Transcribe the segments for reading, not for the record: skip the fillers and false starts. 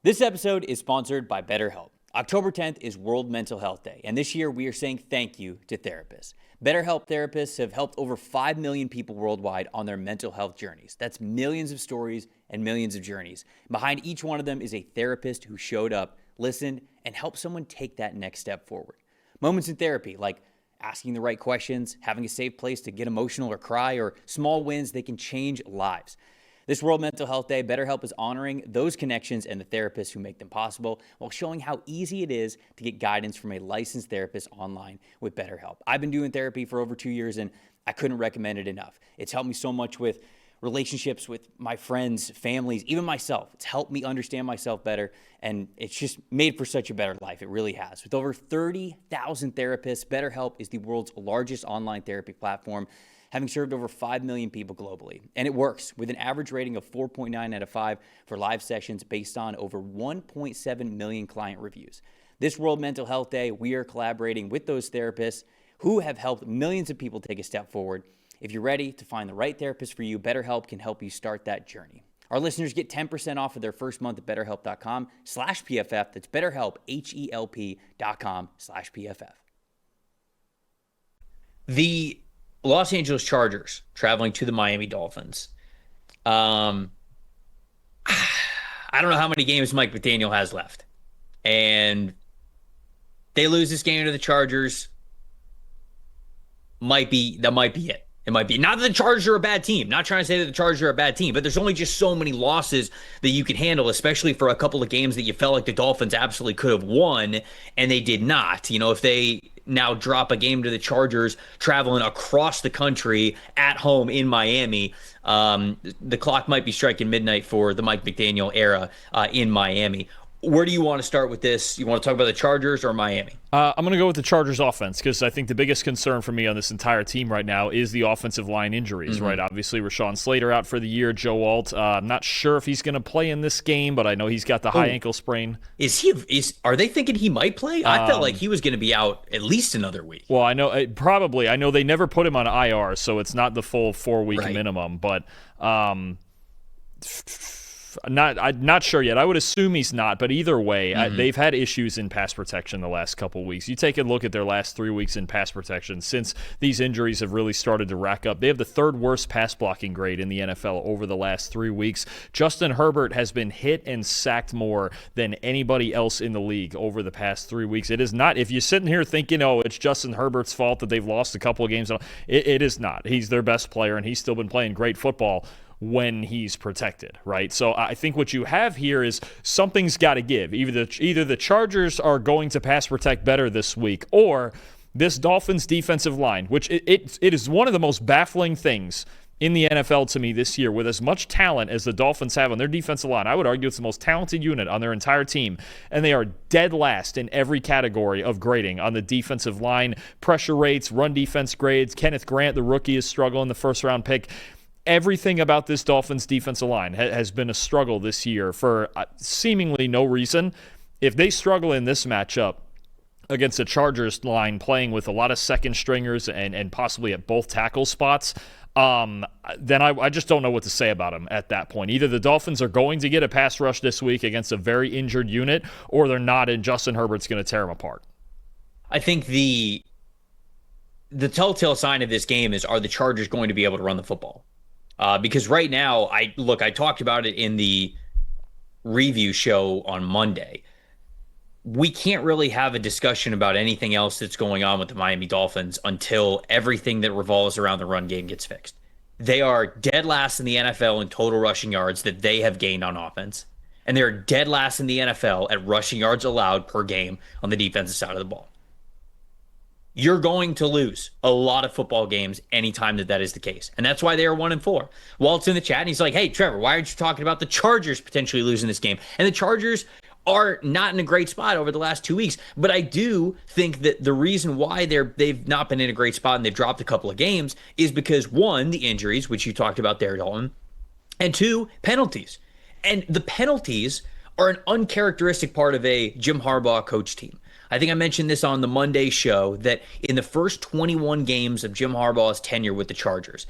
This episode is sponsored by BetterHelp. October 10th is World Mental Health Day, and this year we are saying thank you to therapists. BetterHelp therapists have helped over 5 million people worldwide on their mental health journeys. That's millions of stories and millions of journeys. Behind each one of them is a therapist who showed up, listened, and helped someone take that next step forward. Moments in therapy, like asking the right questions, having a safe place to get emotional or cry, or small wins, they can change lives. This World Mental Health Day, BetterHelp is honoring those connections and the therapists who make them possible while showing how easy it is to get guidance from a licensed therapist online with BetterHelp. I've been doing therapy for over 2 years and I couldn't recommend it enough. It's helped me so much with relationships with my friends, families, even myself. It's helped me understand myself better, and it's just made for such a better life. It really has. With over 30,000 therapists, BetterHelp is the world's largest online therapy platform, having served over 5 million people globally. And it works with an average rating of 4.9 out of 5 for live sessions based on over 1.7 million client reviews. This World Mental Health Day, we are collaborating with those therapists who have helped millions of people take a step forward. If you're ready to find the right therapist for you, BetterHelp can help you start that journey. Our listeners get 10% off of their first month at BetterHelp.com/PFF. That's BetterHelp, HELP.com/PFF. The Los Angeles Chargers traveling to the Miami Dolphins. I don't know how many games Mike McDaniel has left. And they lose this game to the Chargers. That might be it. It might be. Not that the Chargers are a bad team. Not trying to say that the Chargers are a bad team, but there's only just so many losses that you can handle, especially for a couple of games that you felt like the Dolphins absolutely could have won, and they did not. You know, if they now drop a game to the Chargers traveling across the country at home in Miami, the clock might be striking midnight for the Mike McDaniel era in Miami. Where do you want to start with this? You want to talk about the Chargers or Miami? I'm going to go with the Chargers offense because I think the biggest concern for me on this entire team right now is the offensive line injuries, right? Obviously, Rashawn Slater out for the year. Joe Alt, I'm not sure if he's going to play in this game, but I know he's got the high ankle sprain. Are they thinking he might play? I felt like he was going to be out at least another week. Well, I know probably. I know they never put him on IR, so it's not the full 4-week minimum, but I'm not sure yet. I would assume he's not, but either way, they've had issues in pass protection the last couple weeks. You take a look at their last 3 weeks in pass protection since these injuries have really started to rack up. They have the third worst pass blocking grade in the NFL over the last 3 weeks. Justin Herbert has been hit and sacked more than anybody else in the league over the past 3 weeks. It is not, if you're sitting here thinking, oh, it's Justin Herbert's fault that they've lost a couple of games, it is not. He's their best player, and he's still been playing great football when he's protected, right? So I think what you have here is something's got to give. Either the Chargers are going to pass protect better this week, or this Dolphins defensive line, which it is one of the most baffling things in the NFL to me this year. With as much talent as the Dolphins have on their defensive line, I would argue it's the most talented unit on their entire team, and they are dead last in every category of grading on the defensive line. Pressure rates, run defense grades. Kenneth Grant, the rookie, is struggling, the first-round pick. Everything about this Dolphins defensive line has been a struggle this year for seemingly no reason. If they struggle in this matchup against the Chargers line playing with a lot of second stringers and possibly at both tackle spots, then I just don't know what to say about them at that point. Either the Dolphins are going to get a pass rush this week against a very injured unit, or they're not, and Justin Herbert's going to tear them apart. I think the telltale sign of this game is, are the Chargers going to be able to run the football? Because right now, I talked about it in the review show on Monday. We can't really have a discussion about anything else that's going on with the Miami Dolphins until everything that revolves around the run game gets fixed. They are dead last in the NFL in total rushing yards that they have gained on offense, and they're dead last in the NFL at rushing yards allowed per game on the defensive side of the ball. You're going to lose a lot of football games anytime that is the case. And that's why they are 1-4. Walt's in the chat, and he's like, hey, Trevor, why aren't you talking about the Chargers potentially losing this game? And the Chargers are not in a great spot over the last 2 weeks. But I do think that the reason why they've not been in a great spot and they've dropped a couple of games is because, one, the injuries, which you talked about there, Dalton, and two, penalties. And the penalties are an uncharacteristic part of a Jim Harbaugh coach team. I think I mentioned this on the Monday show that in the first 21 games of Jim Harbaugh's tenure with the Chargers,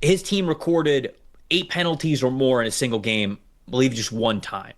his team recorded 8 penalties or more in a single game, I believe just one time.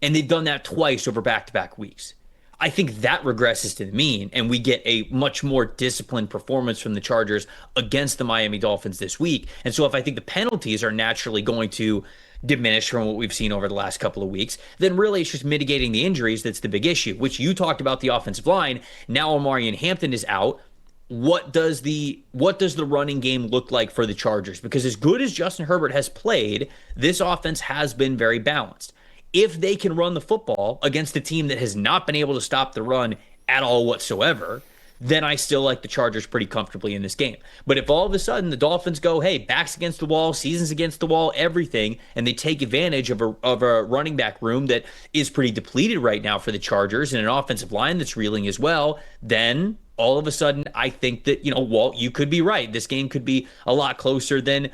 And they've done that twice over back-to-back weeks. I think that regresses to the mean, and we get a much more disciplined performance from the Chargers against the Miami Dolphins this week. And so if I think the penalties are naturally going to diminish from what we've seen over the last couple of weeks, then really it's just mitigating the injuries that's the big issue, which you talked about the offensive line. Now Omarion Hampton is out. What does the running game look like for the Chargers? Because as good as Justin Herbert has played, this offense has been very balanced. If they can run the football against a team that has not been able to stop the run at all whatsoever, then I still like the Chargers pretty comfortably in this game. But if all of a sudden the Dolphins go, hey, backs against the wall, seasons against the wall, everything, and they take advantage of a running back room that is pretty depleted right now for the Chargers and an offensive line that's reeling as well, then all of a sudden I think that, Walt, you could be right. This game could be a lot closer than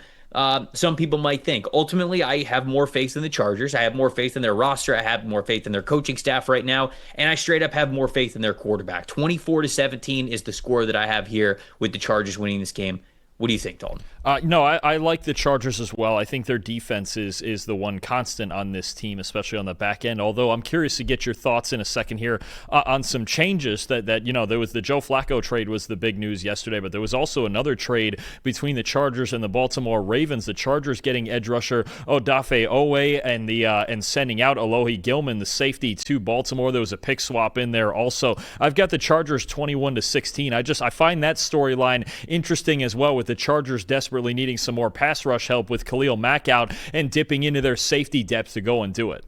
some people might think. Ultimately, I have more faith in the Chargers. I have more faith in their roster. I have more faith in their coaching staff right now. And I straight up have more faith in their quarterback. 24-17 is the score that I have here with the Chargers winning this game. What do you think, Dalton? No, I like the Chargers as well. I think their defense is the one constant on this team, especially on the back end. Although I'm curious to get your thoughts in a second here on some changes that there was the Joe Flacco trade was the big news yesterday, but there was also another trade between the Chargers and the Baltimore Ravens. The Chargers getting edge rusher Odafe Owe and sending out Alohi Gilman, the safety, to Baltimore. There was a pick swap in there also. I've got the Chargers 21-16. I find that storyline interesting as well, with the Chargers desperately needing some more pass rush help with Khalil Mack out and dipping into their safety depth to go and do it.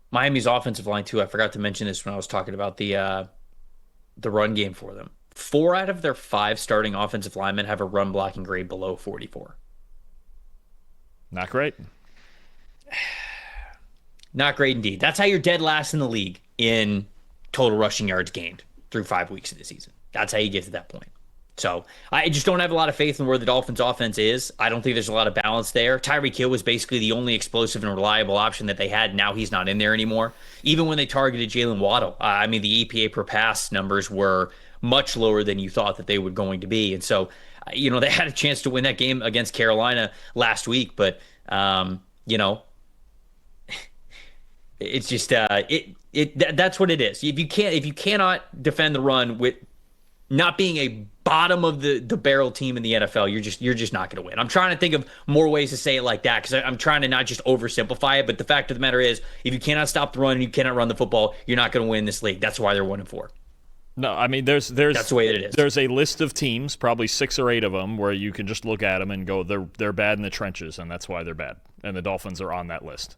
Miami's offensive line, too. I forgot to mention this when I was talking about the run game for them. 4 out of their 5 starting offensive linemen have a run blocking grade below 44. Not great. Not great indeed. That's how you're dead last in the league in total rushing yards gained through 5 weeks of the season. That's how you get to that point. So I just don't have a lot of faith in where the Dolphins offense is. I don't think there's a lot of balance there. Tyreek Hill was basically the only explosive and reliable option that they had. Now he's not in there anymore. Even when they targeted Jalen Waddle, the EPA per pass numbers were much lower than you thought that they were going to be. And so, they had a chance to win that game against Carolina last week, but, it's just, that's what it is. If you cannot defend the run with not being a bottom of the barrel team in the NFL, you're just not going to win. I'm trying to think of more ways to say it like that, because I'm trying to not just oversimplify it. But the fact of the matter is, if you cannot stop the run and you cannot run the football, you're not going to win this league. That's why they're 1-4. No, I mean that's the way it is. There's a list of teams, probably 6 or 8 of them, where you can just look at them and go, they're bad in the trenches, and that's why they're bad. And the Dolphins are on that list.